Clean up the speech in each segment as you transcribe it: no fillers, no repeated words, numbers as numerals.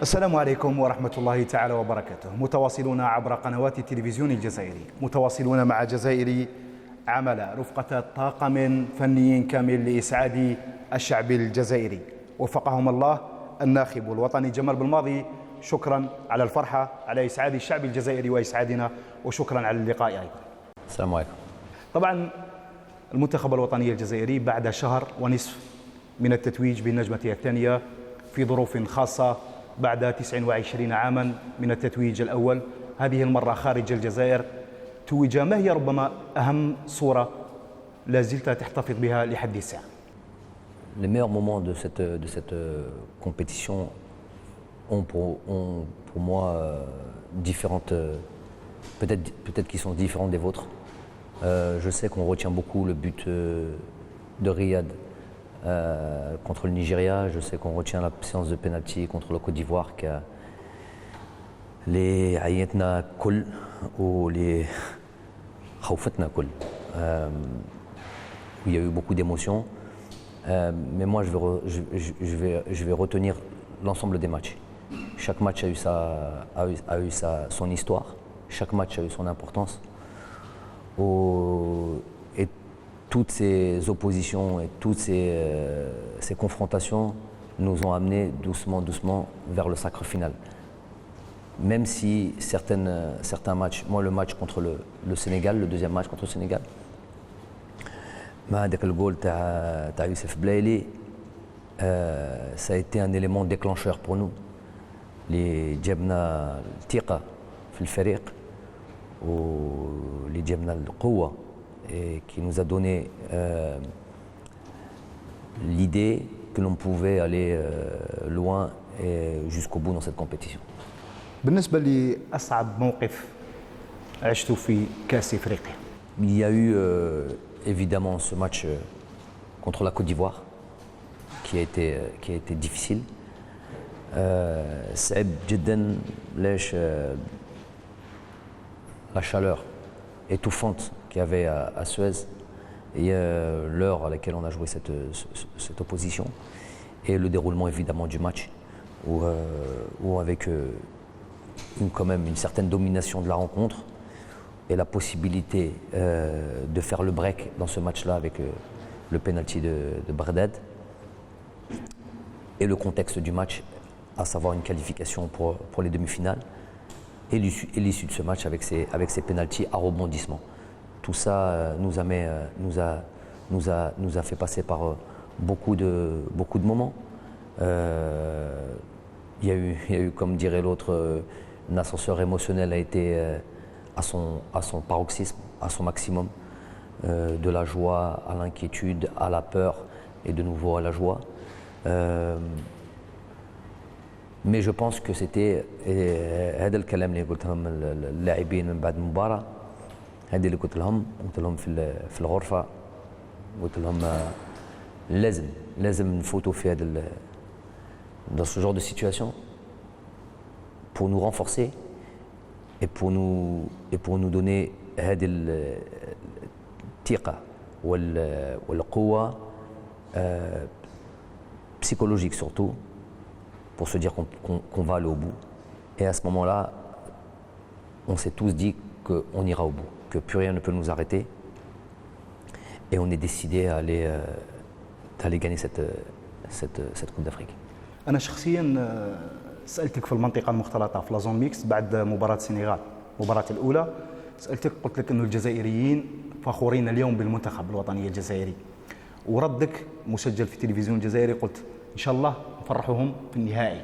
السلام عليكم ورحمة الله تعالى وبركاته. متواصلون عبر قنوات التلفزيون الجزائري، متواصلون مع جزائري عمل رفقة طاقم فني كامل لإسعاد الشعب الجزائري. وفقهم الله الناخب الوطني جمال بالماضي. شكرا على الفرحة، على إسعاد الشعب الجزائري وإسعادنا، وشكرا على اللقاء أيضا. السلام عليكم. طبعا المنتخب الوطني الجزائري بعد شهر ونصف من التتويج بالنجمة الثانية في ظروف خاصة، بعد 29 عاما من التتويج الأول، هذه المرة خارج الجزائر توج. ما هي ربما أهم صورة لا زلت تحتفظ بها لحد الساعة؟ Les meilleurs moments de cette compétition ont pour moi différentes, peut-être qu'ils sont différents des vôtres. Je sais qu'on retient beaucoup le but de Riyad contre le Nigeria. Je sais qu'on retient la séance de pénalty contre le Côte d'Ivoire qui a les Ayetna Kul ou les Khawfatna Kul. Il y a eu beaucoup d'émotions. Mais moi, je vais retenir l'ensemble des matchs. Chaque match a eu son histoire. Chaque match a eu son importance. Et toutes ces oppositions et toutes ces confrontations nous ont amenés doucement vers le sacre final. Même si certains matchs, moi le match contre le Sénégal, le deuxième match contre le Sénégal, le goal de Youssef Blaili, ça a été un élément déclencheur pour nous. Les Djebna Tiqa في الفريق واللي جبنا القوة et qui nous a donné l'idée que l'on pouvait aller loin et jusqu'au bout dans cette compétition. بالنسبة لأصعب موقف عشته في كأس إفريقيا. Il y a eu évidemment ce match contre la Côte d'Ivoire qui a été difficile. صعب جدا ليش la chaleur étouffante qu'il y avait à Suez et l'heure à laquelle on a joué cette opposition et le déroulement évidemment du match où avec quand même une certaine domination de la rencontre et la possibilité de faire le break dans ce match-là avec le penalty de Bardad et le contexte du match, à savoir une qualification pour les demi-finales et l'issue de ce match avec ces pénaltys à rebondissement. Tout ça nous a fait passer par beaucoup de moments. Il y a eu, comme dirait l'autre, un ascenseur émotionnel a été à son paroxysme, à son maximum, de la joie à l'inquiétude, à la peur et de nouveau à la joie. Mais je pense que c'était هذا الكلام اللي قلت لهم اللاعبين من بعد المباراة، هذه اللي قلت لهم في الغرفة، قلت لهم لازم نفوتوا في dans ce genre de situation pour nous renforcer et pour nous donner هذه الثقة والقوة psychologique surtout, pour se dire qu'on va aller au bout. Et à ce moment-là, on s'est tous dit qu'on ira au bout, que plus rien ne peut nous arrêter. Et on est décidé à aller gagner cette Coupe d'Afrique. أنا شخصيا سألتك في المنطقة المختلطة في لازون ميكس بعد مباراة السنغال، المباراة الأولى، سألتك قلت لك أن الجزائريين فخورين اليوم بالمنتخب الوطني الجزائري، وردك مسجل في التلفزيون الجزائري قلت إن شاء الله نفرحهم في النهائي.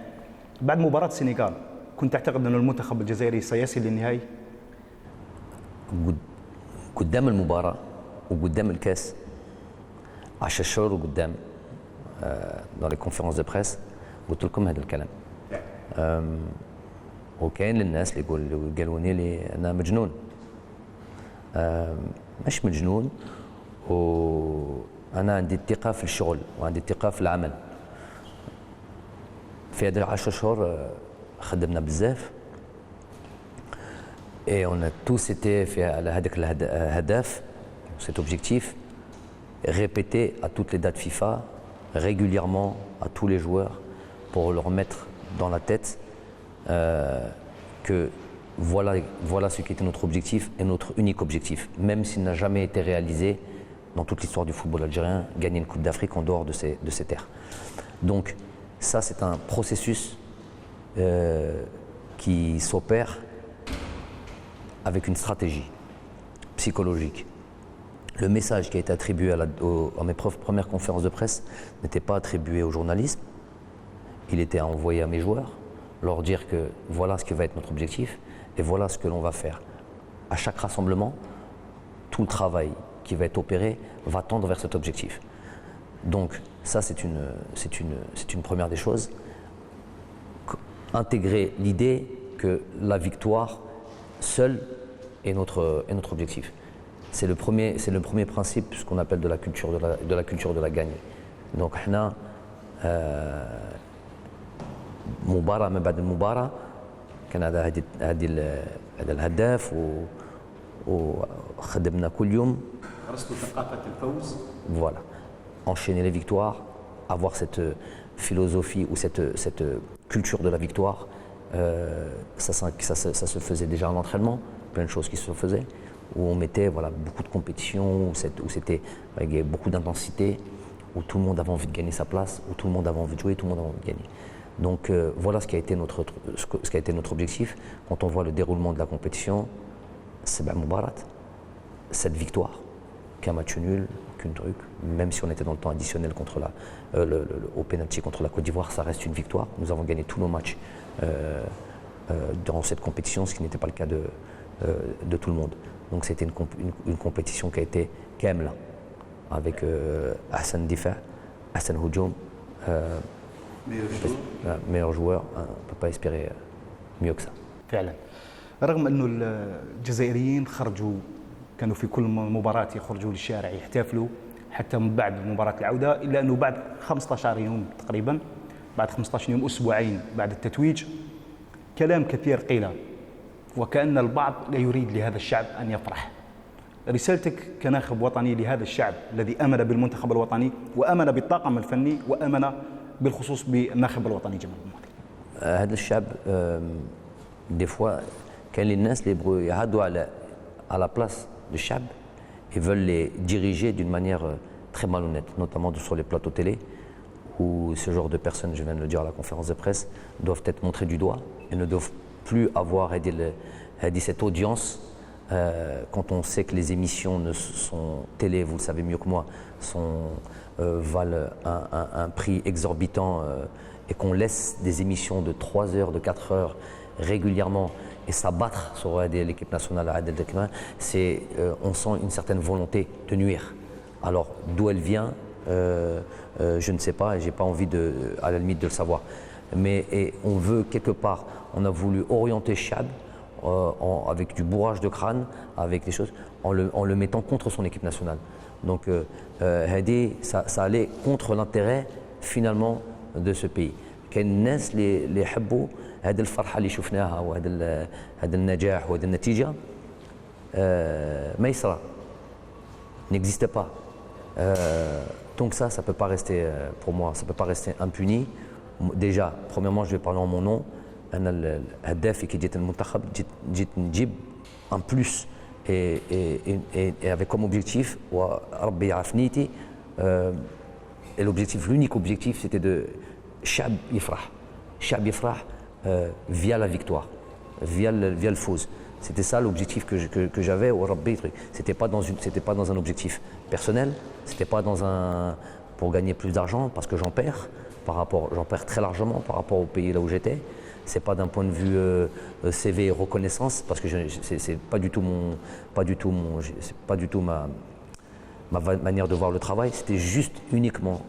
بعد مباراة السنغال كنت تعتقد أن المنتخب الجزائري سيصل للنهائي؟ قدام المباراة وقدام الكاس 10 شهور وقدام dans les conférences de presse قلت لكم هذا الكلام. وكاين للناس اللي قالوني لي أنا مجنون. مش مجنون، وأنا عندي الثقة في الشغل وعندي الثقة في العمل. في هذه 10 شهور خدمنا بزاف et on a tous été في على هذاك الهدف cet objectif répété à toutes les dates FIFA régulièrement à tous les joueurs pour leur mettre dans la tête que voilà ce qui était notre objectif et notre unique objectif, même s'il n'a jamais été réalisé dans toute l'histoire du football algérien, gagner une Coupe d'Afrique en dehors de ces terres. Donc ça, c'est un processus qui s'opère avec une stratégie psychologique. Le message qui a été attribué à mes premières conférences de presse n'était pas attribué aux journalistes, il était envoyé à mes joueurs, leur dire que voilà ce qui va être notre objectif et voilà ce que l'on va faire. À chaque rassemblement, tout le travail qui va être opéré va tendre vers cet objectif. Donc ça, c'est une première des choses. Intégrer l'idée que la victoire seule est notre objectif. C'est le premier principe, ce qu'on appelle de la culture de la gagne. Donc, مباراة ما بعد المباراة كان هذا الهداف وخدمنا كل يوم. غرستوا ثقافة الفوز. Voilà. Enchaîner les victoires, avoir cette philosophie ou cette culture de la victoire, ça se faisait déjà en entraînement, plein de choses qui se faisaient, où on mettait beaucoup de compétitions, où c'était il y avait beaucoup d'intensité, où tout le monde avait envie de gagner sa place, où tout le monde avait envie de jouer, tout le monde avait envie de gagner. Donc voilà ce qui a été notre objectif. Quand on voit le déroulement de la compétition, c'est Moubarat, cette victoire, qu'un match nul, qu'un truc, même si on était dans le temps additionnel au pénalty contre la Côte d'Ivoire, ça reste une victoire. Nous avons gagné tous nos matchs dans cette compétition, ce qui n'était pas le cas de tout le monde. Donc c'était une compétition qui a été Kamla, avec Hassan Difa, Hassan Houjoum, meilleur joueur, on ne peut pas espérer mieux que ça. فعلا رغم أنه الجزائريين كانوا في كل مباراة يخرجوا للشارع يحتفلوا حتى من بعد مباراة العودة، إلا أنه بعد 15 يوم تقريبا، بعد 15 يوم أسبوعين بعد التتويج، كلام كثير قيل وكأن البعض لا يريد لهذا الشعب أن يفرح. رسالتك كناخب وطني لهذا الشعب الذي آمن بالمنتخب الوطني وآمن بالطاقم الفني وآمن بالخصوص بالناخب الوطني جمال الماضي. هذا الشعب des fois كان الناس اللي يبغوا يهادوا à la place du chab, ils veulent les diriger d'une manière très malhonnête, notamment sur les plateaux télé, où ce genre de personnes, je viens de le dire à la conférence de presse, doivent être montrées du doigt et ne doivent plus avoir cette audience quand on sait que les émissions sont télé, vous le savez mieux que moi, valent un prix exorbitant et qu'on laisse des émissions de 3 heures, de 4 heures régulièrement et s'abattre sur l'équipe nationale, on sent une certaine volonté de nuire. Alors d'où elle vient, je ne sais pas et je n'ai pas envie à la limite de le savoir. Mais on veut quelque part, on a voulu orienter Chab avec du bourrage de crâne, avec des choses, en le mettant contre son équipe nationale. Donc Hadi, ça allait contre l'intérêt finalement de ce pays. كالناس اللي يحبوا هذه الفرحه اللي شفناها وهذا النجاح وهذه النتيجه ما يصرى n'existe pas. Donc ça peut pas rester pour moi, ça peut pas rester impuni. Déjà, premièrement, je vais parler en mon nom. أنا الهداف كي جيت المنتخب جيت نجيب en plus et avec comme objectif وربي يعرف نيتي et l'objectif, l'unique objectif, c'était de Chab Yifrah via la victoire, via le faux. C'était ça l'objectif que j'avais au Rabbi. C'était pas dans un objectif personnel, c'était pas pour gagner plus d'argent parce que j'en perds très largement par rapport au pays là où j'étais. C'est pas d'un point de vue CV et reconnaissance parce que c'est pas du tout ma manière de voir le travail, c'était juste uniquement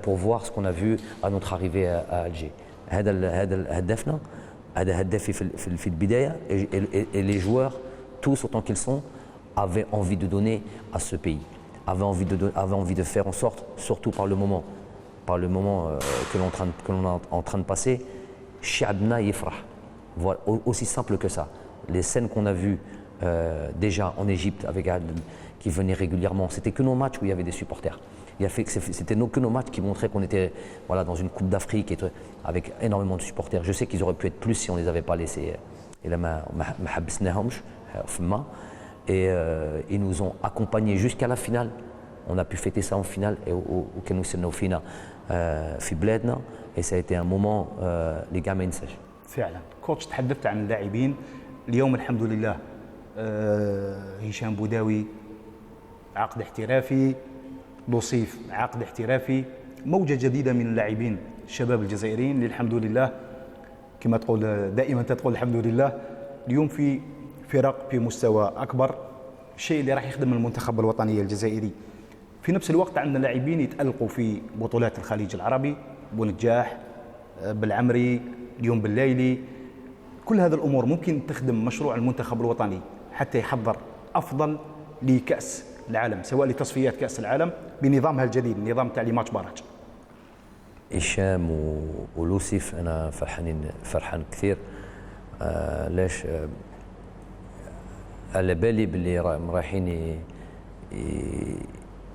pour voir ce qu'on a vu à notre arrivée à Alger. Et les joueurs, tous autant qu'ils sont, avaient envie de donner à ce pays, avaient envie de faire en sorte, surtout par le moment que l'on est en train de passer, Shi'abna Yifrah. Voilà, aussi simple que ça. Les scènes qu'on a vues déjà en Égypte avec Adel, qui venaient régulièrement, c'était que nos matchs où il y avait des supporters. C'était que nos matchs qui montraient qu'on était voilà, dans une Coupe d'Afrique avec énormément de supporters. Je sais qu'ils auraient pu être plus si on ne les avait pas laissés. Et ils nous ont accompagnés jusqu'à la finale. On a pu fêter ça en finale وكانوا يستناو فينا في بلادنا et ça a été un moment les gars ما ينساش. فعلا كوتش تحدثت عن اللاعبين اليوم الحمد لله هشام بوداوي عقد احترافي لوصيف عقد احترافي موجة جديدة من اللاعبين الشباب الجزائريين اللي الحمد لله كما تقول دائما تقول الحمد لله اليوم في فرق في مستوى أكبر الشيء اللي راح يخدم المنتخب الوطني الجزائري. في نفس الوقت عندنا لاعبين يتألقوا في بطولات الخليج العربي بونجاح بالعمري اليوم بالليلي. كل هذه الأمور ممكن تخدم مشروع المنتخب الوطني حتى يحضر أفضل لكأس العالم سواء لتصفيات كأس العالم بنظامها الجديد نظام تاع لي ماتش باراج. هشام ولوسيف أنا فرحان كثير. ليش؟ على بالي باللي رايحين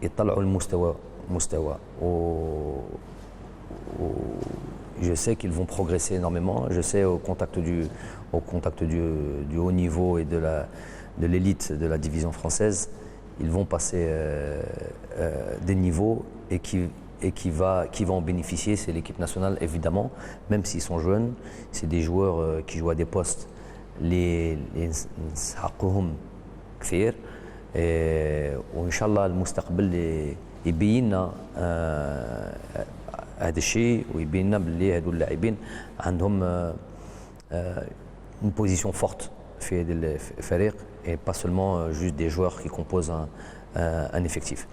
يطلعوا المستوى je sais qu'ils vont progresser énormément. Je sais au contact du haut niveau et de l'élite de la division française, ils vont passer des niveaux et qui va en bénéficier, c'est l'équipe nationale évidemment, même s'ils sont jeunes, c'est des joueurs qui jouent à des postes les نسحقوهم كثير وإن شاء الله المستقبل يبين لنا هذا الشيء ويبين لنا باللي هذو اللاعبين عندهم une position forte في هذا الفريق et pas seulement juste des joueurs qui composent un effectif.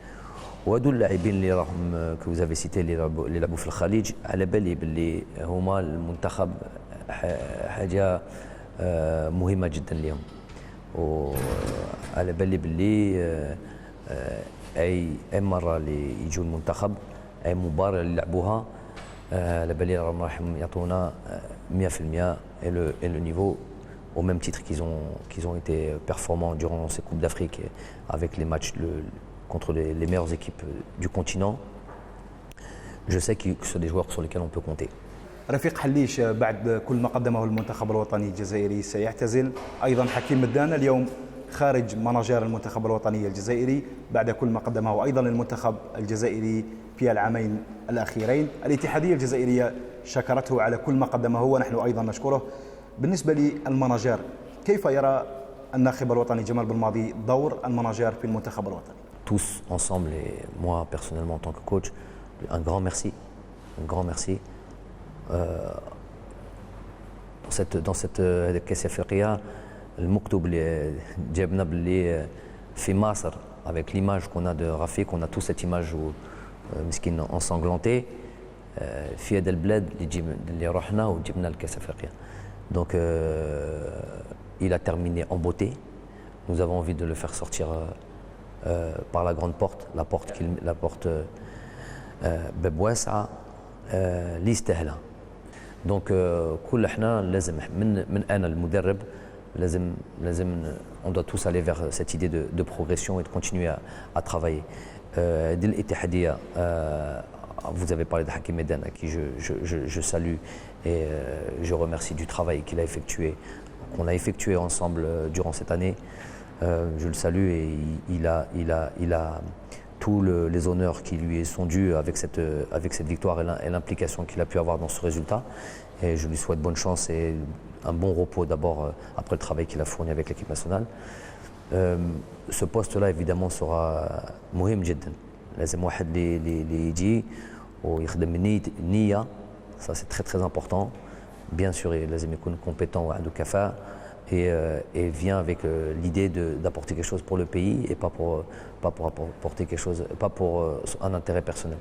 وهذو اللاعبين اللي راهم que vous avez cité اللي لعبوا في الخليج على بالي باللي هما المنتخب حاجة مهمة جدا اليوم وعلى بالي باللي أي مرة اللي يجوا المنتخب أي مباراة اللي يلعبوها على بالي راح يعطونا 100% et le niveau au même titre qu'ils ont été performants durant ces Coupes d'Afrique avec les matchs contre les meilleures équipes du continent. Je sais que ce sont des joueurs sur lesquels on peut compter. رفيق حليش بعد كل ما قدمه المنتخب الوطني الجزائري سيعتزل. أيضا حكيم مدانة اليوم خارج مناجير المنتخب الوطني الجزائري بعد كل ما قدمه أيضا المنتخب الجزائري في العامين الأخيرين. الاتحادية الجزائرية شكرته على كل ما قدمه ونحن أيضا نشكره. بالنسبة للمناجير كيف يرى الناخب الوطني جمال بالماضي دور المناجير في المنتخب الوطني؟ Tous ensemble et moi personnellement en tant que coach, un grand merci. dans cette كأس أفريقيا المكتوب اللي جابنا باللي في مصر avec l'image qu'on a de Rafik, on a tous cette image où مسكين ensanglanté في هذا البلاد اللي رحنا وجبنا الكأس أفريقيا. Donc il a terminé en beauté. Nous avons envie de le faire sortir par la grande porte, la porte باب واسعة اللي يستاهلها. Donc كل احنا لازم من انا المدرب لازم on doit tous aller vers cette idée de progression et de continuer à travailler. دي الاتحادية vous avez parlé de Hakim Meden à qui je salue et je remercie du travail qu'il a effectué, qu'on a effectué ensemble durant cette année. Je le salue et il a tous les honneurs qui lui sont dus avec cette victoire et l'implication qu'il a pu avoir dans ce résultat. Et je lui souhaite bonne chance et un bon repos d'abord après le travail qu'il a fourni avec l'équipe nationale. Ce poste-là évidemment sera مهم جدا. لازم واحد اللي يجي ويخدم نية. Ça c'est très très important. Bien sûr لازم يكون compétent وعنده كفاءة et vient avec l'idée d'apporter quelque chose pour le pays et pas pour apporter quelque chose, pas pour un intérêt personnel.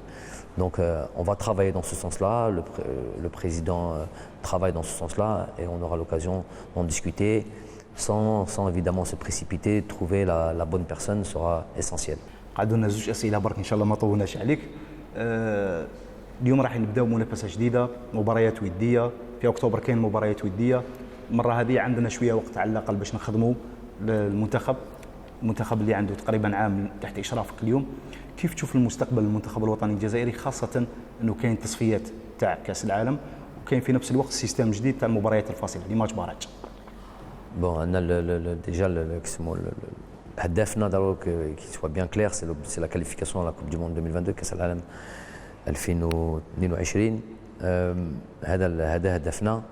Donc on va travailler dans ce sens-là, le président travaille dans ce sens-là et on aura l'occasion d'en discuter sans évidemment se précipiter. Trouver la bonne personne sera essentiel. قعدونا زوج أسئلة برك إن شاء الله ما طولناش عليك. اليوم راح نبداو منافسة جديدة مباريات ودية في أكتوبر كاين مباريات ودية. المرة هذه عندنا شوية وقت على الأقل باش نخدموا المنتخب اللي عنده تقريبا عام تحت إشرافك اليوم. كيف تشوف المستقبل المنتخب الوطني الجزائري، خاصه انه كاين تصفيات تاع كاس العالم وكاين في نفس الوقت سيستم جديد تاع المباريات الفاصله لي ماتش باراج. Bon, on a déjà هدفنا d'abord qu'il soit bien clair, c'est la qualification à la Coupe du Monde 2022 كأس العالم 2022. هذا هدفنا.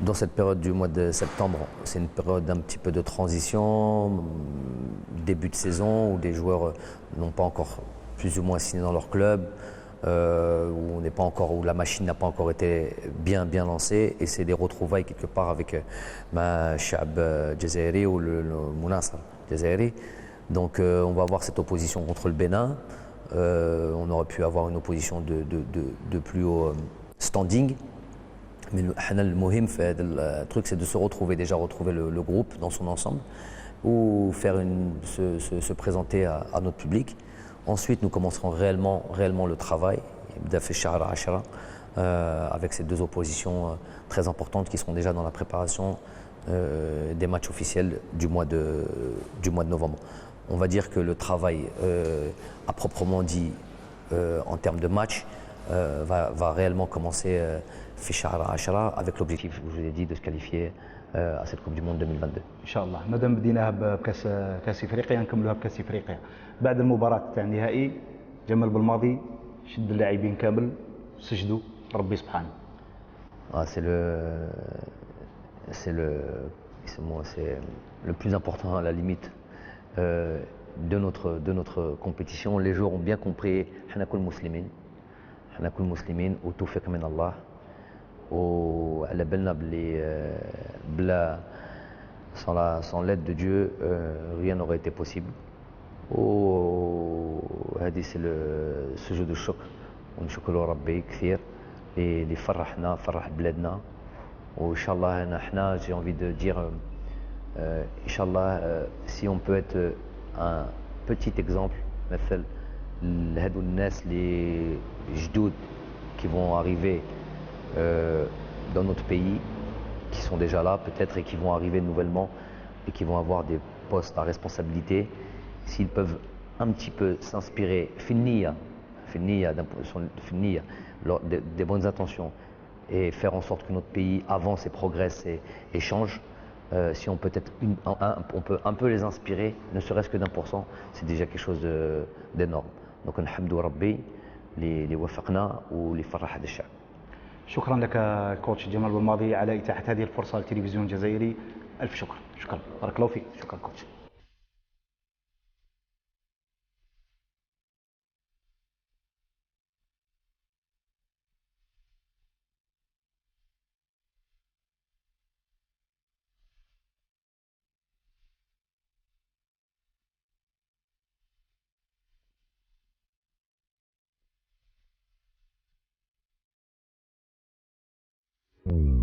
Dans cette période du mois de septembre, c'est une période un petit peu de transition, début de saison, où des joueurs n'ont pas encore plus ou moins signé dans leur club, où la machine n'a pas encore été bien lancée, et c'est des retrouvailles quelque part avec Shab Jazairi ou le Mounasr Jazairi. Donc on va avoir cette opposition contre le Bénin. On aurait pu avoir une opposition de plus haut standing. Mais le truc, c'est de se retrouver le groupe dans son ensemble, ou se présenter à notre public. Ensuite, nous commencerons réellement le travail, avec ces deux oppositions très importantes qui seront déjà dans la préparation des matchs officiels du mois de novembre. On va dire que le travail, à proprement dit, en termes de match, va réellement commencer avec l'objectif, je vous ai dit, de se qualifier à cette Coupe du Monde 2022. ان شاء الله. مادام بديناها كاس افريقيا نكملوها بكاس افريقيا. بعد المباراه تاع النهائي جمال بالماضي شد اللاعبين كامل سجدوا ربي سبحانه. C'est le plus important à la limite de notre compétition. Les joueurs ont bien compris Hanakul Muslimin au Tawfiq min Allah. وعلى بالنا بلي sans l'aide de Dieu rien n'aurait été possible. وهذه ce jeu de choc ونشكروا ربي كثير اللي فرح بلادنا. وإن شاء الله احنا j'ai envie de dire إن شاء الله si on peut être un petit exemple مثل لهذو الناس اللي جدود qui vont arriver dans notre pays, qui sont déjà là peut-être et qui vont arriver nouvellement et qui vont avoir des postes à responsabilité, s'ils peuvent un petit peu s'inspirer des bonnes intentions et faire en sorte que notre pays avance et progresse et change, si on peut un peu les inspirer, ne serait-ce que d'1%, c'est déjà quelque chose d'énorme. Donc alhamdou rabbi اللي وفقنا واللي فرح هذا الشعب. شكرا لك كوتش جمال بالماضي على إتاحة هذه الفرصة للتلفزيون الجزائري. ألف شكرا بارك الله فيك. شكرا كوتش. Mm.